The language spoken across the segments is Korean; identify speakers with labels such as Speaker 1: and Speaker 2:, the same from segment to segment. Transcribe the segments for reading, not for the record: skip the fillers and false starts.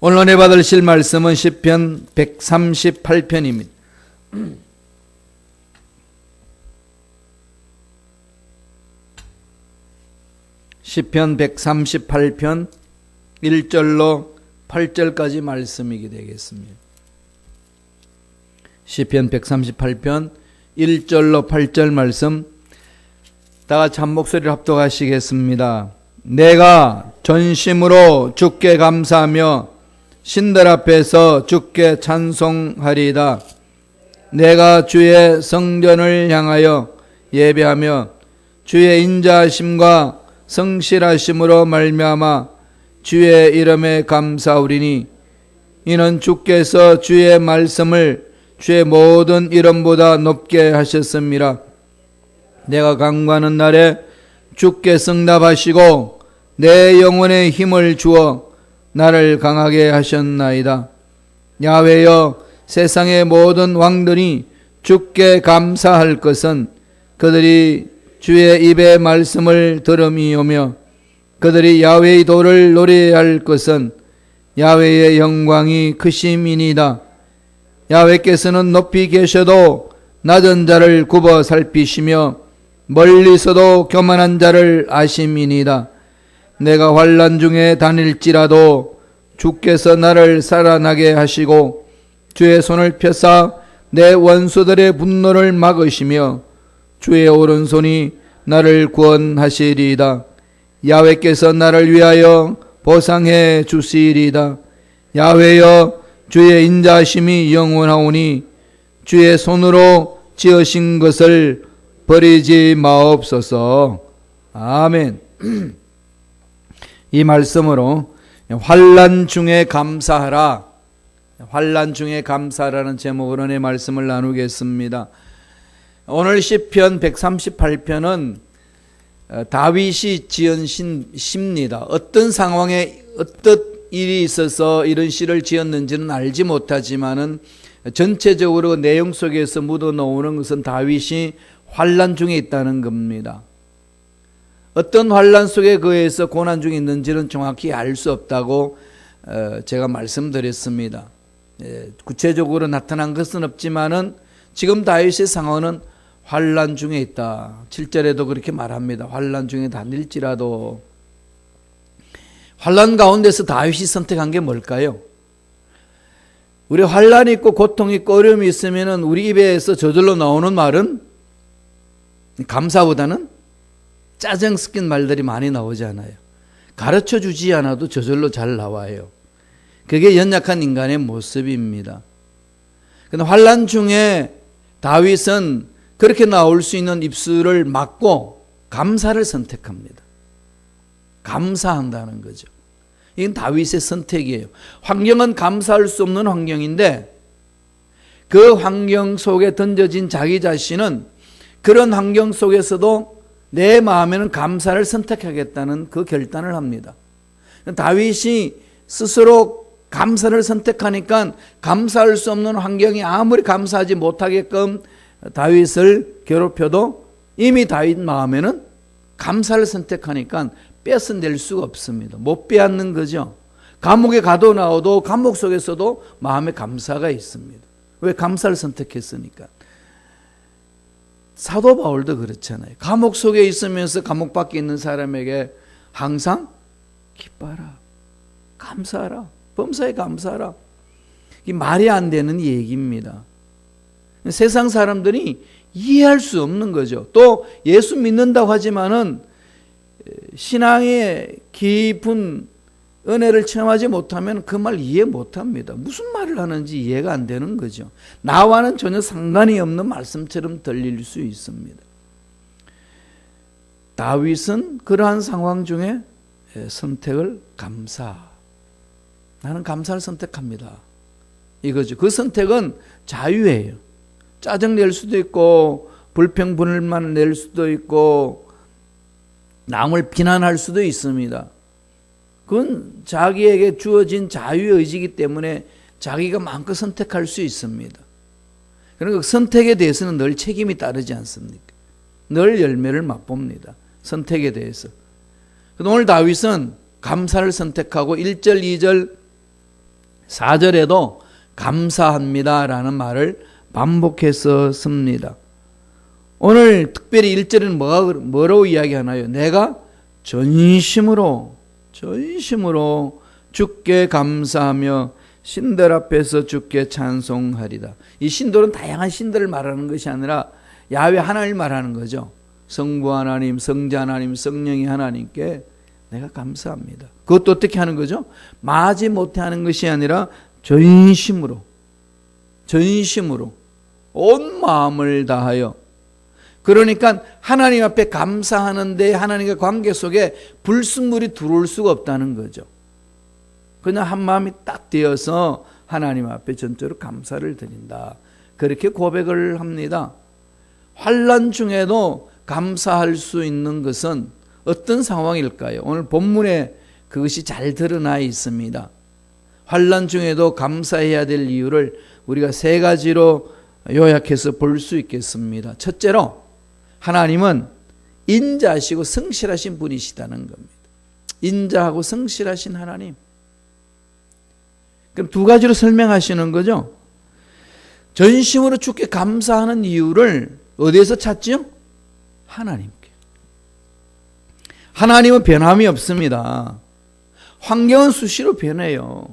Speaker 1: 오늘 은혜 받으실 말씀은 시편 138편입니다. 시편 138편 1절로 8절까지 말씀이게 되겠습니다. 시편 138편 1절로 8절 말씀 다 같이 한 목소리를 합독하시겠습니다. 내가 전심으로 주께 감사하며 신들 앞에서 주께 찬송하리이다. 내가 주의 성전을 향하여 예배하며 주의 인자하심과 성실하심으로 말미암아 주의 이름에 감사하리니 이는 주께서 주의 말씀을 주의 모든 이름보다 높게 하셨습니다. 내가 강구하는 날에 주께 응답하시고 내 영혼에 힘을 주어 나를 강하게 하셨나이다. 야훼여, 세상의 모든 왕들이 주께 감사할 것은 그들이 주의 입의 말씀을 들음이오며 그들이 야훼의 도를 노래할 것은 야훼의 영광이 크심이니이다. 야훼께서는 높이 계셔도 낮은 자를 굽어 살피시며 멀리서도 교만한 자를 아심이니이다. 내가 환난 중에 다닐지라도 주께서 나를 살아나게 하시고 주의 손을 펴사 내 원수들의 분노를 막으시며 주의 오른손이 나를 구원하시리이다. 야훼께서 나를 위하여 보상해 주시리이다. 야훼여, 주의 인자하심이 영원하오니 주의 손으로 지으신 것을 버리지 마옵소서. 아멘. 이 말씀으로 환난 중에 감사하라, 환난 중에 감사라는 제목으로 내 말씀을 나누겠습니다. 오늘 시편 138편은 다윗이 지은 시입니다. 어떤 상황에 어떤 일이 있어서 이런 시를 지었는지는 알지 못하지만은 전체적으로 내용 속에서 묻어놓는 것은 다윗이 환난 중에 있다는 겁니다. 어떤 환난 속에 그에서 고난 중에 있는지는 정확히 알 수 없다고 제가 말씀드렸습니다. 구체적으로 나타난 것은 없지만은 지금 다윗의 상황은 환난 중에 있다. 7절에도 그렇게 말합니다. 환난 중에 다닐지라도. 환난 가운데서 다윗이 선택한 게 뭘까요? 우리 환난이 있고 고통이 있고 어려움이 있으면은 우리 입에서 저절로 나오는 말은 감사보다는 짜증 섞인 말들이 많이 나오잖아요. 가르쳐 주지 않아도 저절로 잘 나와요. 그게 연약한 인간의 모습입니다. 그런데 환난 중에 다윗은 그렇게 나올 수 있는 입술을 막고 감사를 선택합니다. 감사한다는 거죠. 이건 다윗의 선택이에요. 환경은 감사할 수 없는 환경인데 그 환경 속에 던져진 자기 자신은 그런 환경 속에서도 내 마음에는 감사를 선택하겠다는 그 결단을 합니다. 다윗이 스스로 감사를 선택하니까 감사할 수 없는 환경이 아무리 감사하지 못하게끔 다윗을 괴롭혀도 이미 다윗 마음에는 감사를 선택하니까 뺏어낼 수가 없습니다. 못 빼앗는 거죠. 감옥에 가도 나오도 감옥 속에서도 마음에 감사가 있습니다. 왜? 감사를 선택했으니까. 사도 바울도 그렇잖아요. 감옥 속에 있으면서 감옥 밖에 있는 사람에게 항상 기뻐하라, 감사하라, 범사에 감사하라. 이 말이 안 되는 얘기입니다. 세상 사람들이 이해할 수 없는 거죠. 또 예수 믿는다고 하지만은 신앙의 깊은 은혜를 체험하지 못하면 그 말 이해 못합니다. 무슨 말을 하는지 이해가 안 되는 거죠. 나와는 전혀 상관이 없는 말씀처럼 들릴 수 있습니다. 다윗은 그러한 상황 중에 선택을 나는 감사를 선택합니다. 이거죠. 그 선택은 자유예요. 짜증 낼 수도 있고 불평불만 낼 수도 있고 남을 비난할 수도 있습니다. 그건 자기에게 주어진 자유의지이기 때문에 자기가 마음껏 선택할 수 있습니다. 그러니까 선택에 대해서는 늘 책임이 따르지 않습니까? 늘 열매를 맛봅니다. 선택에 대해서. 오늘 다윗은 감사를 선택하고 1절, 2절 4절에도 감사합니다라는 말을 반복해서 씁니다. 오늘 특별히 1절은 뭐라고 이야기하나요? 내가 전심으로 주께 감사하며 신들 앞에서 주께 찬송하리다. 이 신들은 다양한 신들을 말하는 것이 아니라 야훼 하나님을 말하는 거죠. 성부 하나님, 성자 하나님, 성령이 하나님께 내가 감사합니다. 그것도 어떻게 하는 거죠? 마지 못해 하는 것이 아니라 전심으로 온 마음을 다하여. 그러니까 하나님 앞에 감사하는데 하나님과 관계 속에 불순물이 들어올 수가 없다는 거죠. 그냥 한 마음이 딱 되어서 하나님 앞에 전적으로 감사를 드린다. 그렇게 고백을 합니다. 환난 중에도 감사할 수 있는 것은 어떤 상황일까요? 오늘 본문에 그것이 잘 드러나 있습니다. 환난 중에도 감사해야 될 이유를 우리가 3가지로 요약해서 볼 수 있겠습니다. 첫째로 하나님은 인자하시고 성실하신 분이시다는 겁니다. 인자하고 성실하신 하나님. 그럼 2가지로 설명하시는 거죠. 전심으로 주께 감사하는 이유를 어디에서 찾죠? 하나님께. 하나님은 변함이 없습니다. 환경은 수시로 변해요.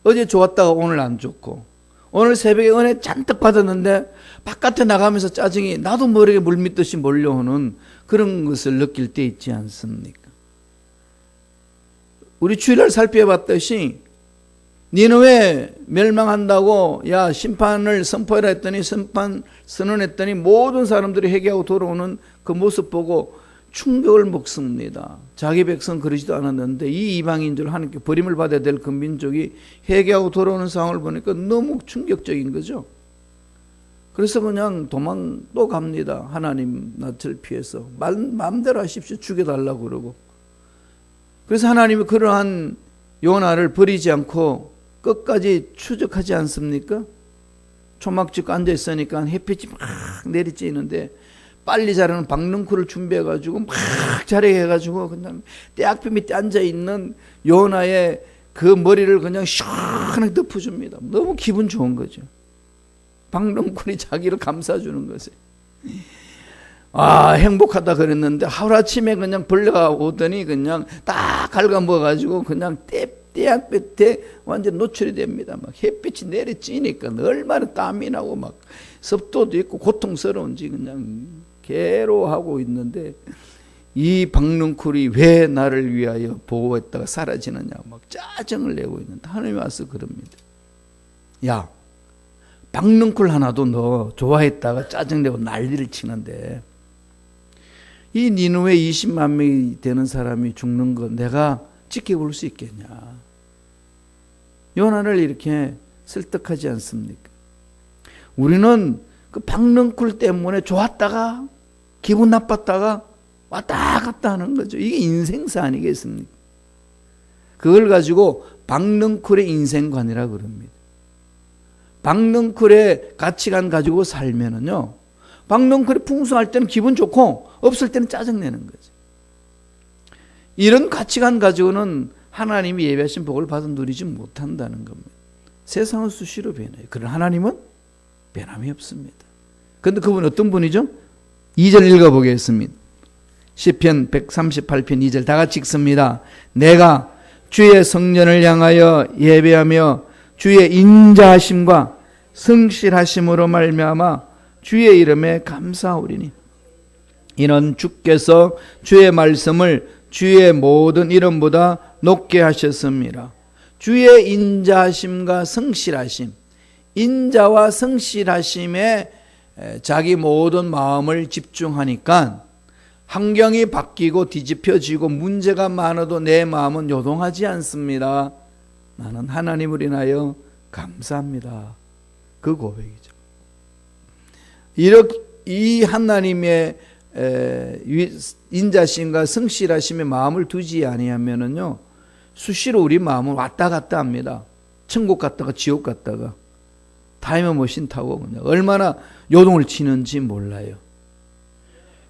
Speaker 1: 어제 좋았다가 오늘 안 좋고, 오늘 새벽에 은혜 잔뜩 받았는데 바깥에 나가면서 짜증이 나도 모르게 물밀듯이 몰려오는 그런 것을 느낄 때 있지 않습니까? 우리 주일날 살펴봤듯이 니느웨 멸망한다고 야 심판을 선포해라 했더니 심판 선언했더니 모든 사람들이 회개하고 돌아오는 그 모습 보고 충격을 먹습니다. 자기 백성 그러지도 않았는데 이 이방인들 하나님께 버림을 받아야 될 그 민족이 회개하고 돌아오는 상황을 보니까 너무 충격적인 거죠. 그래서 그냥 도망 또 갑니다. 하나님 낯을 피해서 마음대로 하십시오. 죽여달라고 그러고. 그래서 하나님이 그러한 요나를 버리지 않고 끝까지 추적하지 않습니까? 초막 찍고 앉아있으니까 햇빛이 막 내리쬐는데 빨리 자라는 박능쿨을 준비해가지고 막 자르해가지고 그냥 떼약볕 밑에 앉아있는 요나의 그 머리를 그냥 시원하게 덮어줍니다. 너무 기분 좋은 거죠. 박능쿨이 자기를 감싸주는 것에. 아, 행복하다 그랬는데 하루아침에 그냥 벌레가 오더니 그냥 딱 갉아먹어가지고 그냥 떼약볕에 완전 노출이 됩니다. 막 햇빛이 내리쬐니까 얼마나 땀이 나고 막 습도도 있고 고통스러운지 그냥 괴로워하고 있는데 이 박능쿨이 왜 나를 위하여 보호했다가 사라지느냐 막 짜증을 내고 있는데 하나님이 와서 그럽니다. 야, 박능쿨 하나도 너 좋아했다가 짜증내고 난리를 치는데 이 니느웨 20만 명이 되는 사람이 죽는 거 내가 지켜볼 수 있겠냐. 요나를 이렇게 설득하지 않습니까? 우리는 그 박능쿨 때문에 좋았다가 기분 나빴다가 왔다 갔다 하는 거죠. 이게 인생사 아니겠습니까? 그걸 가지고 박능쿨의 인생관이라 그럽니다. 박능쿨의 가치관 가지고 살면은요, 박능쿨이 풍성할 때는 기분 좋고 없을 때는 짜증내는 거죠. 이런 가치관 가지고는 하나님이 예비하신 복을 받아 누리지 못한다는 겁니다. 세상은 수시로 변해요. 그러나 하나님은 변함이 없습니다. 그런데 그분은 어떤 분이죠? 2절 읽어보겠습니다. 시편 138편 2절 다 같이 읽습니다. 내가 주의 성전을 향하여 예배하며 주의 인자하심과 성실하심으로 말미암아 주의 이름에 감사하오리니 이는 주께서 주의 말씀을 주의 모든 이름보다 높게 하셨습니다. 주의 인자하심과 성실하심, 인자와 성실하심에 자기 모든 마음을 집중하니까 환경이 바뀌고 뒤집혀지고 문제가 많아도 내 마음은 요동하지 않습니다. 나는 하나님을 인하여 감사합니다. 그 고백이죠. 이렇게 이 하나님의 인자심과 성실하심에 마음을 두지 아니하면은요, 수시로 우리 마음은 왔다 갔다 합니다. 천국 갔다가 지옥 갔다가 타임머신 타고 그냥 얼마나 요동을 치는지 몰라요.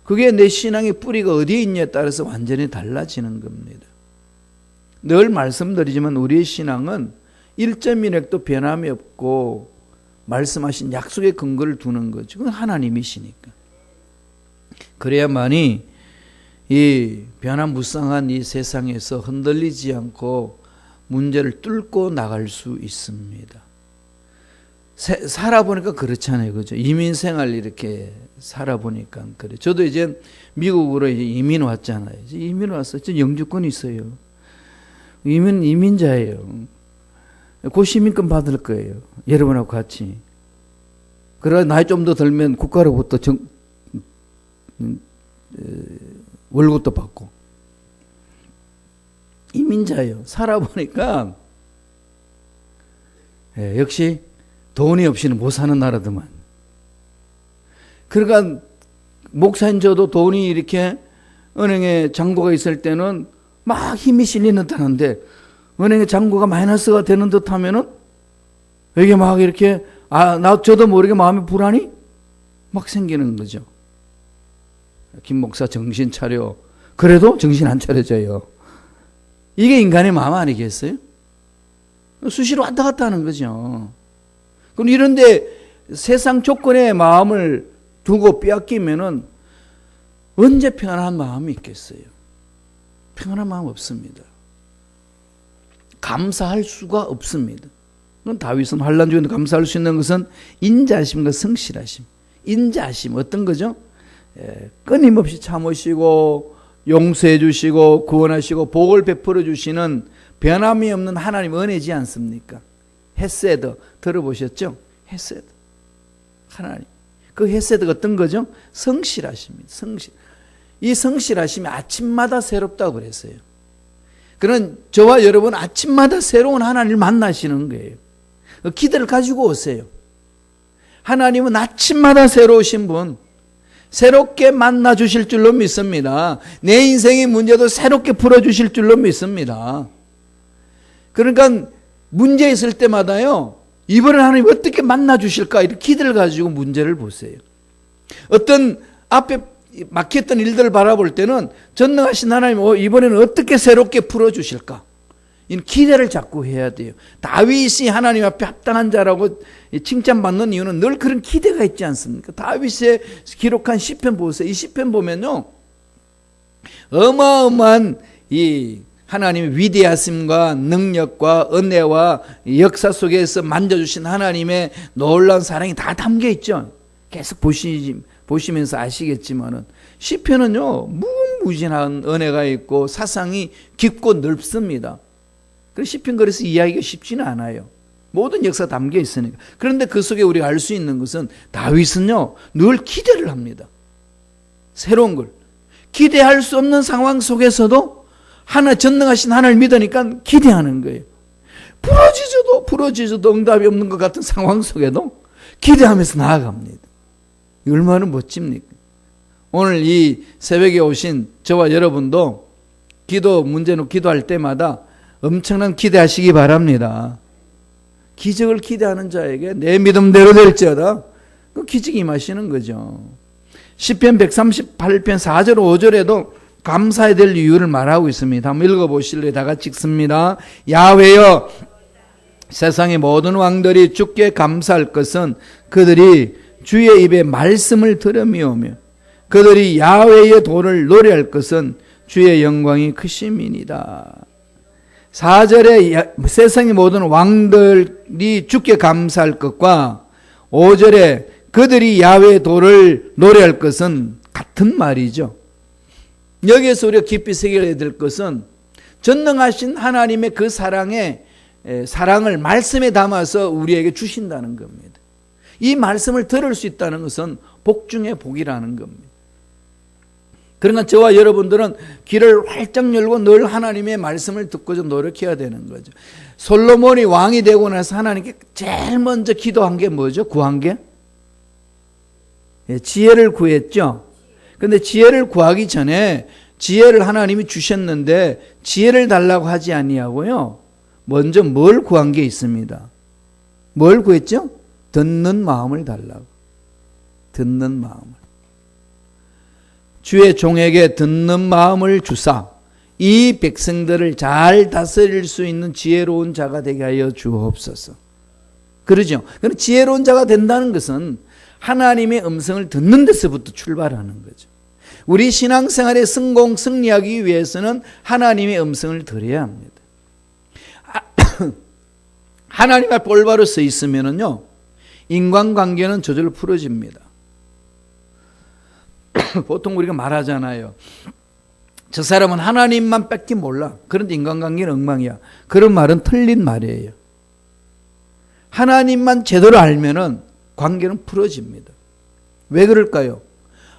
Speaker 1: 그게 내 신앙의 뿌리가 어디에 있냐에 따라서 완전히 달라지는 겁니다. 늘 말씀드리지만 우리의 신앙은 1.1획도 변함이 없고 말씀하신 약속의 근거를 두는 거죠. 그건 하나님이시니까. 그래야만이 이 변화무쌍한 이 세상에서 흔들리지 않고 문제를 뚫고 나갈 수 있습니다. 살아보니까 그렇잖아요. 그죠? 이민 생활 이렇게 살아보니까 그래. 저도 이제 미국으로 이제 이민 왔잖아요. 이제 이민 왔어요. 저 영주권이 있어요. 이민자예요. 고시민권 받을 거예요. 여러분하고 같이. 그러다 나이 좀 더 들면 국가로부터 월급도 받고. 이민자예요. 살아보니까 역시 돈이 없이는 못 사는 나라더만. 그러니까 목사인 저도 돈이 이렇게 은행에 잔고가 있을 때는 막 힘이 실리는 듯한데 은행에 잔고가 마이너스가 되는 듯 하면은 이게 막 이렇게 저도 모르게 마음의 불안이 막 생기는 거죠. 김 목사 정신 차려. 그래도 정신 안 차려져요. 이게 인간의 마음 아니겠어요? 수시로 왔다 갔다 하는 거죠. 그럼 이런데 세상 조건에 마음을 두고 빼앗기면은 언제 평안한 마음이 있겠어요? 평안한 마음 없습니다. 감사할 수가 없습니다. 다윗은 환난 중에도 감사할 수 있는 것은 인자하심과 성실하심. 인자하심 어떤 거죠? 끊임없이 참으시고 용서해 주시고 구원하시고 복을 베풀어 주시는 변함이 없는 하나님 은혜지 않습니까? 헤세드 들어보셨죠? 헤세드 하나님. 그 헤세드가 어떤 거죠? 성실하십니다. 성실. 이 성실하심이 아침마다 새롭다고 그랬어요. 그런 저와 여러분 아침마다 새로운 하나님을 만나시는 거예요. 그 기대를 가지고 오세요. 하나님은 아침마다 새로우신 분, 새롭게 만나 주실 줄로 믿습니다. 내 인생의 문제도 새롭게 풀어 주실 줄로 믿습니다. 그러니까 문제 있을 때마다요, 이번에 하나님 어떻게 만나 주실까 이렇게 기대를 가지고 문제를 보세요. 어떤 앞에 막혔던 일들을 바라볼 때는 전능하신 하나님 이번에는 어떻게 새롭게 풀어주실까? 이 기대를 자꾸 해야 돼요. 다윗이 하나님 앞에 합당한 자라고 칭찬받는 이유는 늘 그런 기대가 있지 않습니까? 다윗이 기록한 시편 보세요. 이 시편 보면요, 어마어마한 이 하나님의 위대하심과 능력과 은혜와 역사 속에서 만져주신 하나님의 놀라운 사랑이 다 담겨 있죠. 계속 보시면서 아시겠지만은 시편은요 무궁무진한 은혜가 있고 사상이 깊고 넓습니다. 그래서 시편 그래서 이야기가 쉽지는 않아요. 모든 역사 담겨 있으니까. 그런데 그 속에 우리가 알 수 있는 것은 다윗은요 늘 기대를 합니다. 새로운 걸 기대할 수 없는 상황 속에서도 전능하신 하나님을 믿으니까 기대하는 거예요. 부러지셔도 응답이 없는 것 같은 상황 속에도 기대하면서 나아갑니다. 얼마나 멋집니까? 오늘 이 새벽에 오신 저와 여러분도 문제는 기도할 때마다 엄청난 기대하시기 바랍니다. 기적을 기대하는 자에게 내 믿음대로 될지어다. 그 기적이 임하시는 거죠. 시편 138편 4절 5절에도 감사해야 될 이유를 말하고 있습니다. 한번 읽어보실래요? 다 같이 읽습니다. 야훼여, 세상의 모든 왕들이 주께 감사할 것은 그들이 주의 입에 말씀을 들으며오며 그들이 야훼의 도를 노래할 것은 주의 영광이 크심이니이다. 4절에 세상의 모든 왕들이 주께 감사할 것과 5절에 그들이 야훼의 도를 노래할 것은 같은 말이죠. 여기에서 우리가 깊이 새겨야 될 것은 전능하신 하나님의 그 사랑을 말씀에 담아서 우리에게 주신다는 겁니다. 이 말씀을 들을 수 있다는 것은 복 중에 복이라는 겁니다. 그러니까 저와 여러분들은 귀를 활짝 열고 늘 하나님의 말씀을 듣고 좀 노력해야 되는 거죠. 솔로몬이 왕이 되고 나서 하나님께 제일 먼저 기도한 게 뭐죠? 구한 게? 지혜를 구했죠. 그런데 지혜를 구하기 전에 지혜를 하나님이 주셨는데 지혜를 달라고 하지 아니하고요. 먼저 뭘 구한 게 있습니다. 뭘 구했죠? 듣는 마음을 달라고. 듣는 마음을. 주의 종에게 듣는 마음을 주사 이 백성들을 잘 다스릴 수 있는 지혜로운 자가 되게 하여 주옵소서. 그러죠. 그럼 지혜로운 자가 된다는 것은 하나님의 음성을 듣는 데서부터 출발하는 거죠. 우리 신앙생활에 성공, 승리하기 위해서는 하나님의 음성을 들어야 합니다. 하나님 앞에 올바로 서 있으면은요, 인간관계는 저절로 풀어집니다. 보통 우리가 말하잖아요. 저 사람은 하나님만 뺏기 몰라. 그런데 인간관계는 엉망이야. 그런 말은 틀린 말이에요. 하나님만 제대로 알면은 관계는 풀어집니다. 왜 그럴까요?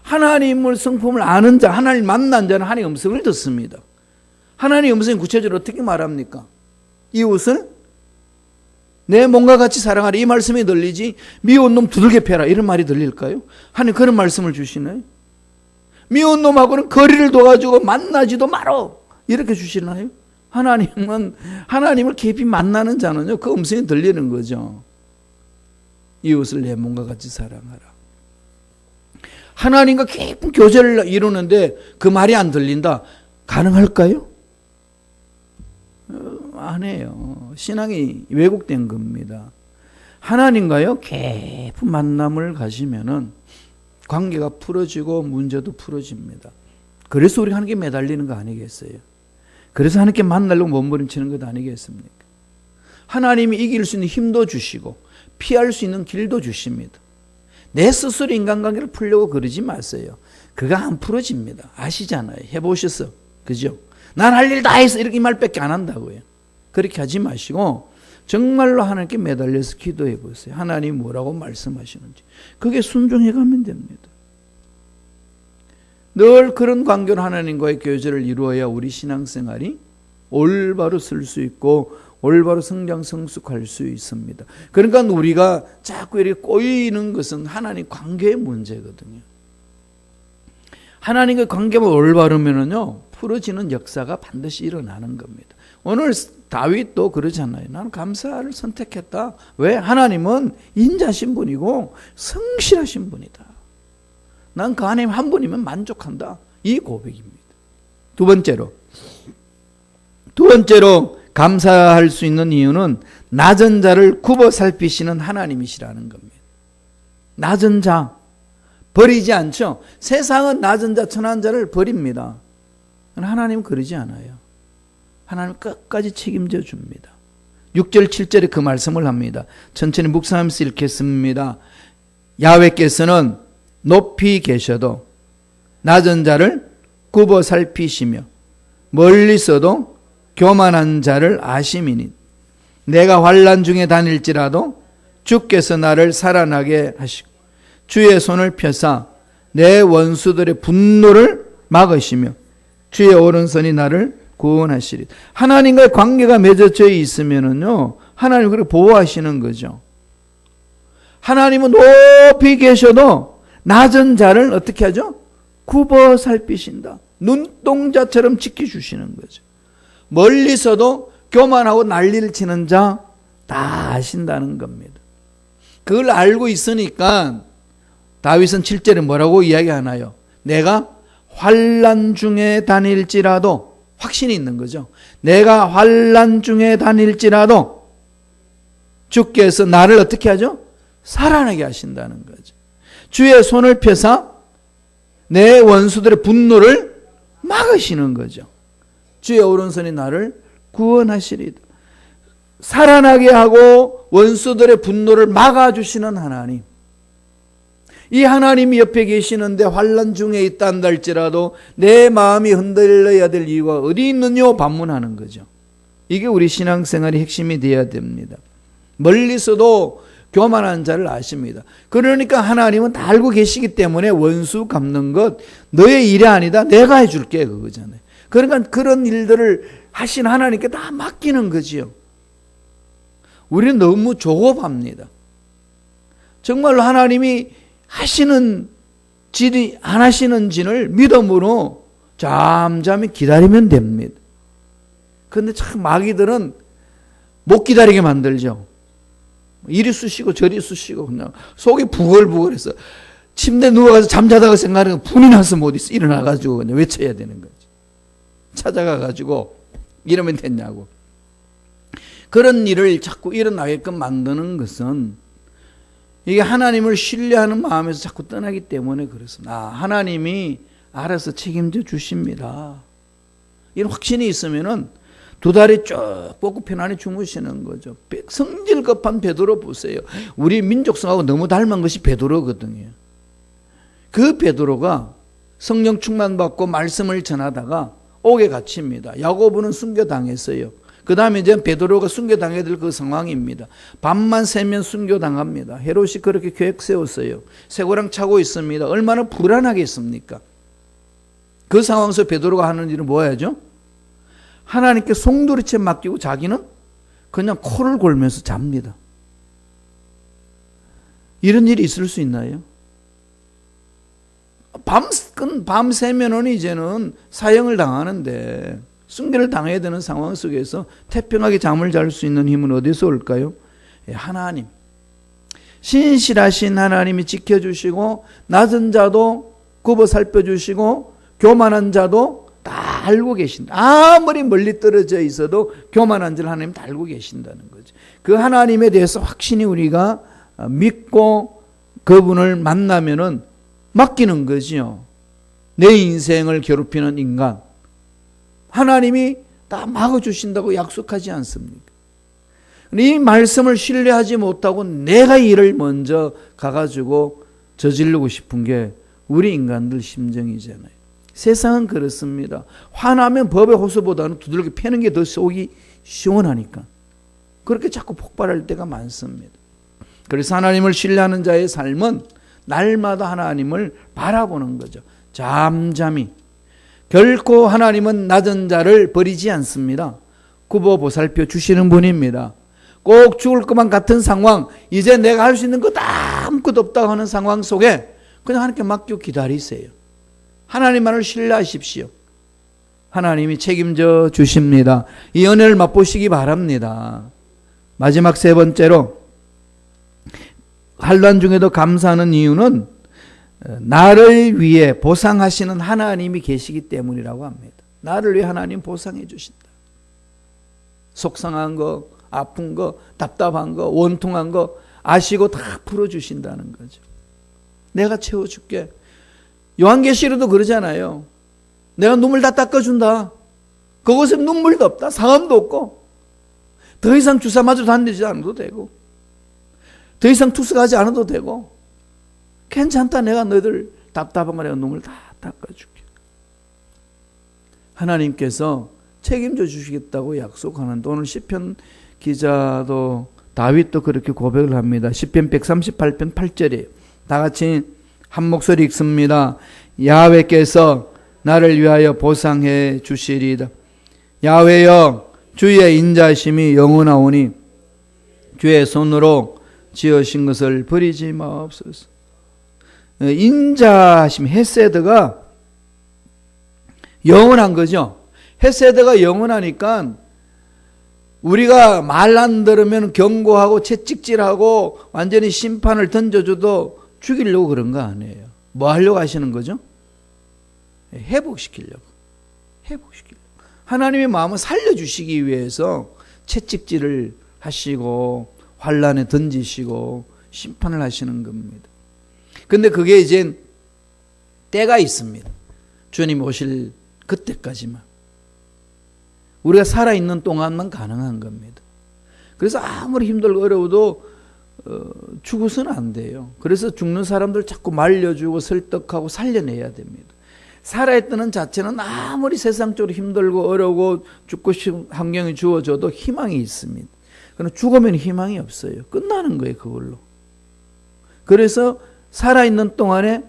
Speaker 1: 하나님을 성품을 아는 자, 하나님 만난 자는 하나님의 음성을 듣습니다. 하나님의 음성이 구체적으로 어떻게 말합니까? 이웃을 내 몸과 같이 사랑하라, 이 말씀이 들리지 미운 놈 두들겨 패라, 이런 말이 들릴까요? 하나님 그런 말씀을 주시나요? 미운 놈하고는 거리를 둬가지고 만나지도 말어, 이렇게 주시나요? 하나님은, 하나님을 깊이 만나는 자는요, 그 음성이 들리는 거죠. 이웃을 내 몸과 같이 사랑하라. 하나님과 깊은 교제를 이루는데 그 말이 안 들린다. 가능할까요? 안 해요. 신앙이 왜곡된 겁니다. 하나님과요, 깊은 만남을 가지면은 관계가 풀어지고 문제도 풀어집니다. 그래서 우리가 하나님께 매달리는 거 아니겠어요? 그래서 하나님께 만나려고 몸부림치는 것 아니겠습니까? 하나님이 이길 수 있는 힘도 주시고 피할 수 있는 길도 주십니다. 내 스스로 인간관계를 풀려고 그러지 마세요. 그거 안 풀어집니다. 아시잖아요. 해보셨어. 그죠? 난 할 일 다 해서 이렇게 말밖에 안 한다고요. 그렇게 하지 마시고 정말로 하나님께 매달려서 기도해 보세요. 하나님 뭐라고 말씀하시는지. 그게 순종해 가면 됩니다. 늘 그런 관계로 하나님과의 교제를 이루어야 우리 신앙생활이 올바로 쓸 수 있고 올바로 성장 성숙할 수 있습니다. 그러니까 우리가 자꾸 이렇게 꼬이는 것은 하나님 관계의 문제거든요. 하나님과 관계가 올바르면요, 풀어지는 역사가 반드시 일어나는 겁니다. 오늘 다윗도 그러잖아요. 나는 감사를 선택했다. 왜? 하나님은 인자하신 분이고 성실하신 분이다. 난 그 하나님 한 분이면 만족한다. 이 고백입니다. 두 번째로 감사할 수 있는 이유는 낮은 자를 굽어 살피시는 하나님이시라는 겁니다. 낮은 자 버리지 않죠. 세상은 낮은 자, 천한 자를 버립니다. 하나님은 그러지 않아요. 하나님 끝까지 책임져 줍니다. 6절 7절에 그 말씀을 합니다. 천천히 묵상하면서 읽겠습니다. 야훼께서는 높이 계셔도 낮은 자를 굽어 살피시며 멀리서도 교만한 자를 아심이니 내가 환난 중에 다닐지라도 주께서 나를 살아나게 하시고 주의 손을 펴사 내 원수들의 분노를 막으시며 주의 오른손이 나를 구원하시리. 하나님과의 관계가 맺어져 있으면은요, 하나님 그렇게 보호하시는 거죠. 하나님은 높이 계셔도 낮은 자를 어떻게 하죠? 굽어 살피신다. 눈동자처럼 지켜주시는 거죠. 멀리서도 교만하고 난리를 치는 자 다 아신다는 겁니다. 그걸 알고 있으니까 다윗은 7절에 뭐라고 이야기하나요? 내가 환난 중에 다닐지라도, 확신이 있는 거죠. 내가 환난 중에 다닐지라도 주께서 나를 어떻게 하죠? 살아나게 하신다는 거죠. 주의 손을 펴사 내 원수들의 분노를 막으시는 거죠. 주의 오른손이 나를 구원하시리다. 살아나게 하고 원수들의 분노를 막아주시는 하나님. 이 하나님이 옆에 계시는데 환난 중에 있다 한다 할지라도 내 마음이 흔들려야 될 이유가 어디 있느냐 반문하는 거죠. 이게 우리 신앙생활의 핵심이 되어야 됩니다. 멀리서도 교만한 자를 아십니다. 그러니까 하나님은 다 알고 계시기 때문에 원수 갚는 것 너의 일이 아니다. 내가 해줄게 그거잖아요. 그러니까 그런 일들을 하신 하나님께 다 맡기는 거지요. 우리는 너무 조급합니다. 정말로 하나님이 하시는 지리 안 하시는지를 믿음으로 잠잠히 기다리면 됩니다. 그런데 참 마귀들은 못 기다리게 만들죠. 이리 쑤시고 저리 쑤시고 그냥 속이 부글부글해서 침대에 누워가서 잠자다가 생각하는 분이 나서 못 있어 일어나가지고 그냥 외쳐야 되는 거지. 찾아가가지고 이러면 됐냐고. 그런 일을 자꾸 일어나게끔 만드는 것은 이게 하나님을 신뢰하는 마음에서 자꾸 떠나기 때문에 그렇습니다. 하나님이 알아서 책임져 주십니다. 이런 확신이 있으면은 두 다리 쭉 뻗고 편안히 주무시는 거죠. 성질 급한 베드로 보세요. 우리 민족성하고 너무 닮은 것이 베드로거든요. 그 베드로가 성령 충만 받고 말씀을 전하다가 옥에 갇힙니다. 야고보는 순교당했어요. 그 다음에 이제 베드로가 순교당해야 될 그 상황입니다. 밤만 새면 순교당합니다. 헤롯이 그렇게 계획 세웠어요. 쇠고랑 차고 있습니다. 얼마나 불안하겠습니까? 그 상황에서 베드로가 하는 일은 뭐 해야죠? 하나님께 송두리째 맡기고 자기는 그냥 코를 골면서 잡니다. 이런 일이 있을 수 있나요? 밤새면은 이제는 사형을 당하는데 순교를 당해야 되는 상황 속에서 태평하게 잠을 잘 수 있는 힘은 어디서 올까요? 하나님. 신실하신 하나님이 지켜주시고 낮은 자도 굽어 살펴주시고 교만한 자도 다 알고 계신다. 아무리 멀리 떨어져 있어도 교만한 자를 하나님 다 알고 계신다는 거죠. 그 하나님에 대해서 확신이 우리가 믿고 그분을 만나면은 맡기는 거지요. 내 인생을 괴롭히는 인간. 하나님이 다 막아주신다고 약속하지 않습니까? 이 말씀을 신뢰하지 못하고 내가 일을 먼저 가가지고 저지르고 싶은 게 우리 인간들 심정이잖아요. 세상은 그렇습니다. 화나면 법의 호소보다는 두들겨 패는 게 더 속이 시원하니까 그렇게 자꾸 폭발할 때가 많습니다. 그래서 하나님을 신뢰하는 자의 삶은 날마다 하나님을 바라보는 거죠. 잠잠히. 결코 하나님은 낮은 자를 버리지 않습니다. 굽어 보살펴 주시는 분입니다. 꼭 죽을 것만 같은 상황, 이제 내가 할 수 있는 것 아무것도 없다고 하는 상황 속에 그냥 하나님께 맡기고 기다리세요. 하나님만을 신뢰하십시오. 하나님이 책임져 주십니다. 이 은혜를 맛보시기 바랍니다. 마지막 세 번째로 환난 중에도 감사하는 이유는 나를 위해 보상하시는 하나님이 계시기 때문이라고 합니다. 나를 위해 하나님 보상해 주신다. 속상한 거, 아픈 거, 답답한 거, 원통한 거 아시고 다 풀어주신다는 거죠. 내가 채워줄게. 요한계시록도 그러잖아요. 내가 눈물 다 닦아준다. 그곳에 눈물도 없다. 상함도 없고 더 이상 주사 맞아도 다니지 않아도 되고 더 이상 투석하지 않아도 되고 괜찮다. 내가 너희들 답답한 거 내가 눈물 다 닦아줄게. 하나님께서 책임져 주시겠다고 약속하는데 오늘 시편 기자도 다윗도 그렇게 고백을 합니다. 시편 138편 8절이에요. 다 같이 한 목소리 읽습니다. 야훼께서 나를 위하여 보상해 주시리이다. 야훼여 주의 인자심이 영원하오니 주의 손으로 지으신 것을 버리지 마옵소서. 인자심, 헤세드가 영원한 거죠. 헤세드가 영원하니까 우리가 말 안 들으면 경고하고 채찍질하고 완전히 심판을 던져줘도 죽이려고 그런 거 아니에요. 뭐 하려고 하시는 거죠? 회복시키려고. 하나님의 마음을 살려주시기 위해서 채찍질을 하시고 환난에 던지시고 심판을 하시는 겁니다. 근데 그게 이제 때가 있습니다. 주님 오실 그때까지만. 우리가 살아있는 동안만 가능한 겁니다. 그래서 아무리 힘들고 어려워도 죽어서는 안 돼요. 그래서 죽는 사람들 자꾸 말려주고 설득하고 살려내야 됩니다. 살아있다는 자체는 아무리 세상적으로 힘들고 어려우고 죽고 싶은 환경이 주어져도 희망이 있습니다. 그러나 죽으면 희망이 없어요. 끝나는 거예요, 그걸로. 그래서 살아있는 동안에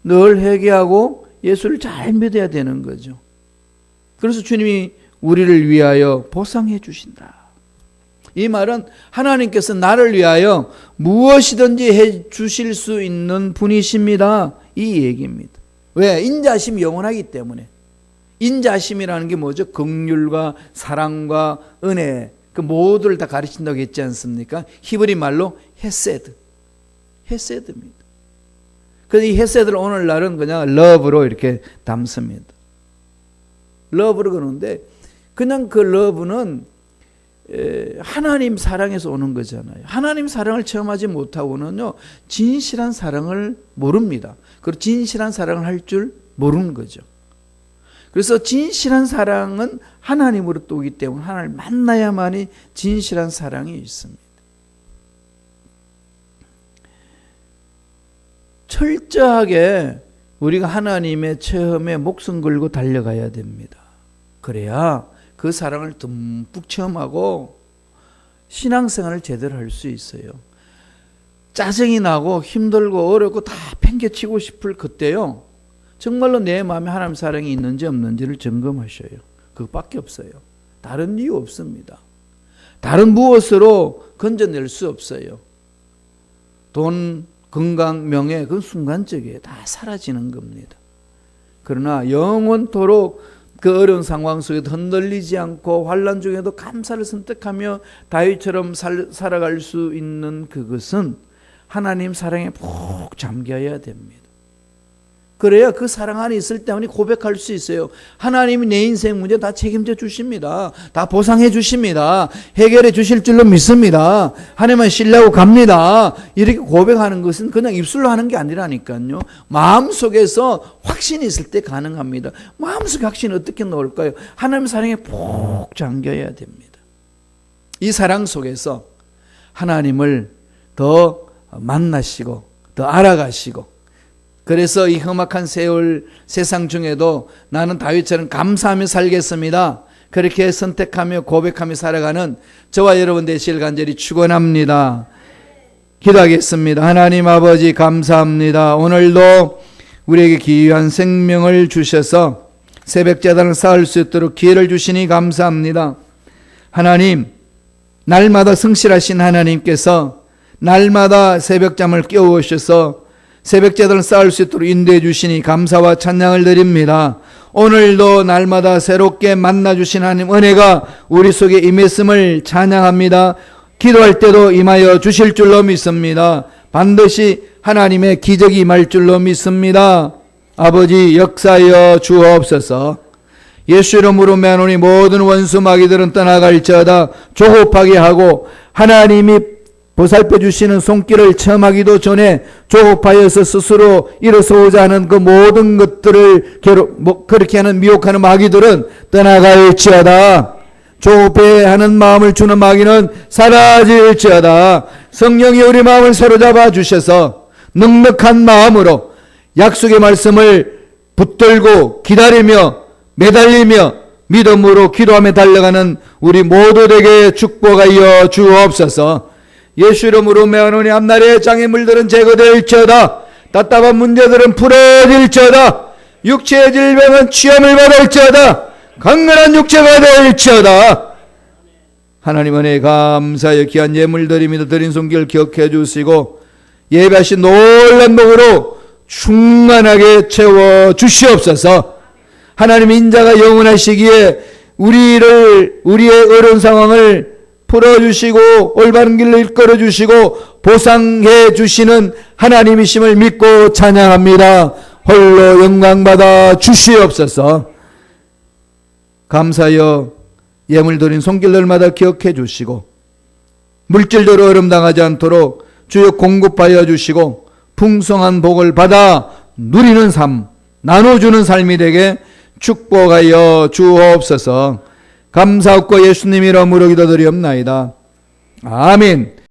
Speaker 1: 늘 회개하고 예수를 잘 믿어야 되는 거죠. 그래서 주님이 우리를 위하여 보상해 주신다. 이 말은 하나님께서 나를 위하여 무엇이든지 해 주실 수 있는 분이십니다. 이 얘기입니다. 왜? 인자심이 영원하기 때문에. 인자심이라는 게 뭐죠? 긍휼과 사랑과 은혜, 그 모두를 다 가르친다고 했지 않습니까? 히브리 말로 헤세드입니다. 그래서 이 헤세드를 오늘날은 그냥 러브로 이렇게 담습니다. 러브를 그러는데 그냥 그 러브는 하나님 사랑에서 오는 거잖아요. 하나님 사랑을 체험하지 못하고는요, 진실한 사랑을 모릅니다. 그리고 진실한 사랑을 할 줄 모르는 거죠. 그래서 진실한 사랑은 하나님으로부터 오기 때문에 하나님을 만나야만이 진실한 사랑이 있습니다. 철저하게 우리가 하나님의 체험에 목숨 걸고 달려가야 됩니다. 그래야 그 사랑을 듬뿍 체험하고 신앙생활을 제대로 할 수 있어요. 짜증이 나고 힘들고 어렵고 다 팽개치고 싶을 그때요, 정말로 내 마음에 하나님 사랑이 있는지 없는지를 점검하셔요. 그것밖에 없어요. 다른 이유 없습니다. 다른 무엇으로 건져낼 수 없어요. 돈, 건강, 명예, 그건 순간적이에요. 다 사라지는 겁니다. 그러나 영원토록 그 어려운 상황 속에도 흔들리지 않고 환난 중에도 감사를 선택하며 다윗처럼 살아갈 수 있는 그것은 하나님 사랑에 푹 잠겨야 됩니다. 그래야 그 사랑 안에 있을 때 고백할 수 있어요. 하나님이 내 인생 문제 다 책임져 주십니다. 다 보상해 주십니다. 해결해 주실 줄로 믿습니다. 하나님만 신뢰하고 갑니다. 이렇게 고백하는 것은 그냥 입술로 하는 게 아니라니까요. 마음속에서 확신이 있을 때 가능합니다. 마음속에 확신이 어떻게 나올까요? 하나님 사랑에 푹 잠겨야 됩니다. 이 사랑 속에서 하나님을 더 만나시고 더 알아가시고, 그래서 이 험악한 세상 중에도 나는 다윗처럼 감사하며 살겠습니다, 그렇게 선택하며 고백하며 살아가는 저와 여러분 되시길 간절히 축원합니다. 기도하겠습니다. 하나님 아버지 감사합니다. 오늘도 우리에게 귀한 생명을 주셔서 새벽제단을 쌓을 수 있도록 기회를 주시니 감사합니다. 하나님, 날마다 성실하신 하나님께서 날마다 새벽잠을 깨우셔서 새벽제단을 쌓을 수 있도록 인도해 주시니 감사와 찬양을 드립니다. 오늘도 날마다 새롭게 만나주신 하나님 은혜가 우리 속에 임했음을 찬양합니다. 기도할 때도 임하여 주실 줄로 믿습니다. 반드시 하나님의 기적이 임할 줄로 믿습니다. 아버지 역사하여 주옵소서. 예수 이름으로 매노니 모든 원수 마귀들은 떠나갈지어다. 조급하게 하고 하나님이 보살펴 주시는 손길을 체험하기도 전에 조급하여서 스스로 일어서고자 하는 그 모든 것들을 그렇게 하는 미혹하는 마귀들은 떠나갈지어다. 조급해하는 마음을 주는 마귀는 사라질지어다. 성령이 우리 마음을 사로잡아 주셔서 넉넉한 마음으로 약속의 말씀을 붙들고 기다리며 매달리며 믿음으로 기도하며 달려가는 우리 모두에게 축복하여 주옵소서. 예수 이름으로 매하노니 앞날의 장애물들은 제거될지어다. 답답한 문제들은 풀어질지어다. 육체의 질병은 취함을 받을지어다. 강건한 육체가 될지어다. 하나님 은혜 감사하여 귀한 예물 드림이다 드린 손길 기억해 주시고 예배하신 놀란 복으로 충만하게 채워 주시옵소서. 하나님 인자가 영원하시기에 우리의 어려운 상황을 풀어주시고 올바른 길로 이끌어주시고 보상해 주시는 하나님이심을 믿고 찬양합니다. 홀로 영광받아 주시옵소서. 감사하여 예물 드린 손길들마다 기억해 주시고 물질대로 어려움당하지 않도록 주여 공급하여 주시고 풍성한 복을 받아 누리는 삶, 나눠주는 삶이 되게 축복하여 주옵소서. 감사하고 예수님 이름으로 기도드리옵나이다. 아멘.